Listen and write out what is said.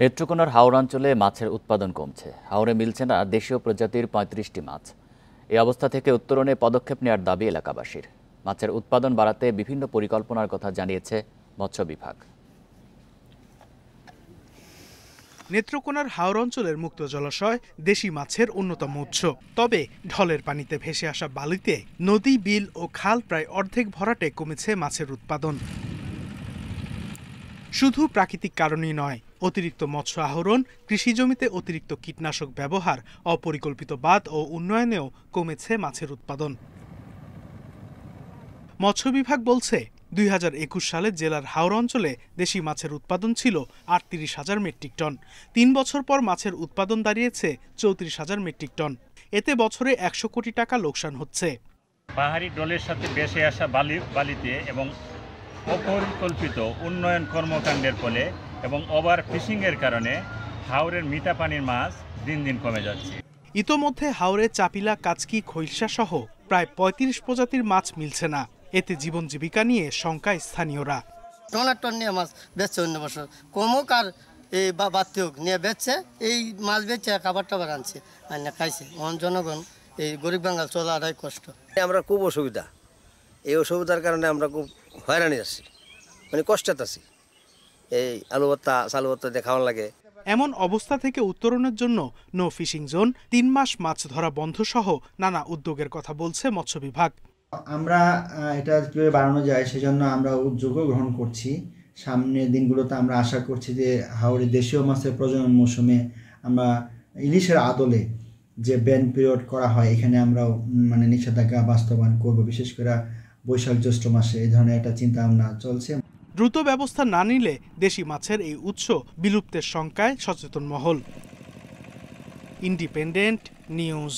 নেত্রকোনার হাওর অঞ্চলে মাছের উৎপাদন কমছে। হাওরে মিলছে না দেশীয় প্রজাতির ৩৫টি মাছ। এই অবস্থা থেকে উত্তরণে পদক্ষেপ নেওয়ার দাবি এলাকাবাসীর। মাছের উৎপাদন বাড়াতে বিভিন্ন পরিকল্পনার কথা জানিয়েছে মৎস্য বিভাগ। নেত্রকোনার হাওর অঞ্চলের মুক্ত জলাশয় দেশি মাছের অন্যতম উৎস। তবে ঢলের পানিতে ভেসে আসা বালিতে নদী, বিল ও খাল প্রায় অর্ধেক ভরাটে কমেছে মাছের উৎপাদন। শুধু প্রাকৃতিক কারণেই নয়, অতিরিক্ত মৎস্য আহরণ, কৃষি জমিতে অতিরিক্ত কীটনাশক ব্যবহার, অপরিকল্পিত বাঁধ ও উন্নয়নেও কমেছে মাছের উৎপাদন। মৎস্য বিভাগ বলছে ২০২১ সালে জেলার হাওর অঞ্চলে দেশি মাছের উৎপাদন ছিল ৩৮,০০০ মেট্রিক টন। ৩ বছর পর মাছের উৎপাদন দাঁড়িয়েছে ৩৪,০০০ মেট্রিক টন। এতে বছরে ১০০ কোটি টাকা লোকসান হচ্ছে। পাহাড়ি ডলের সাথে ভেসে আসা বালিতে এবং অপরিকল্পিত উন্নয়ন কর্মকাণ্ডের ফলে এবং ওভার ফিশিংয়ের কারণে হাওরের মিঠা পানির মাছ দিন দিন কমে যাচ্ছে। ইতোমধ্যে হাওরে চাপিলা, কাচকি, খৈলসা সহ প্রায় ৩৫ প্রজাতির মাছ মিলছে না। এতে জীবন জীবিকা নিয়ে শঙ্কায় স্থানীয়রা। টন নিয়ে মাছ বেচছে অন্য বছর, কমুক আর এই বাড়তি হোক নিয়ে বেচছে, এই মাছ বেচছে খাবার টাবার আনছে আর না খাইছে। জনগণ এই গরিব বাঙাল চলাটাই কষ্ট। আমরা খুব অসুবিধা, এই অসুবিধার কারণে আমরা খুব হয়রানি আছি, মানে কষ্টে আছি। এই আলু ভর্তা, চালু ভর্তা দিয়ে খাওয়ার লাগে। এমন অবস্থা থেকে উত্তরণের জন্য নো ফিশিং জোন, ৩ মাস মাছ ধরা বন্ধ সহ নানা উদ্যোগের কথা বলছে মৎস্য বিভাগ। আমরা এটা কীভাবে বাড়ানো যায় সেজন্য আমরা উদ্যোগও গ্রহণ করছি। সামনের দিনগুলোতে আমরা আশা করছি যে হাওরে দেশীয় মাছের প্রজনন মৌসুমে আমরা ইলিশের আদলে যে ব্যান পিরিয়ড করা হয়, এখানে আমরা মানে নিষেধাজ্ঞা বাস্তবায়ন করব। বিশেষ করে বৈশাখ জ্যৈষ্ঠ মাসে এই ধরনের একটা চিন্তা ভাবনা চলছে। দ্রুত ব্যবস্থা না নিলে দেশি মাছের এই উৎস বিলুপ্তের শঙ্কায় সচেতন মহল। Independent news.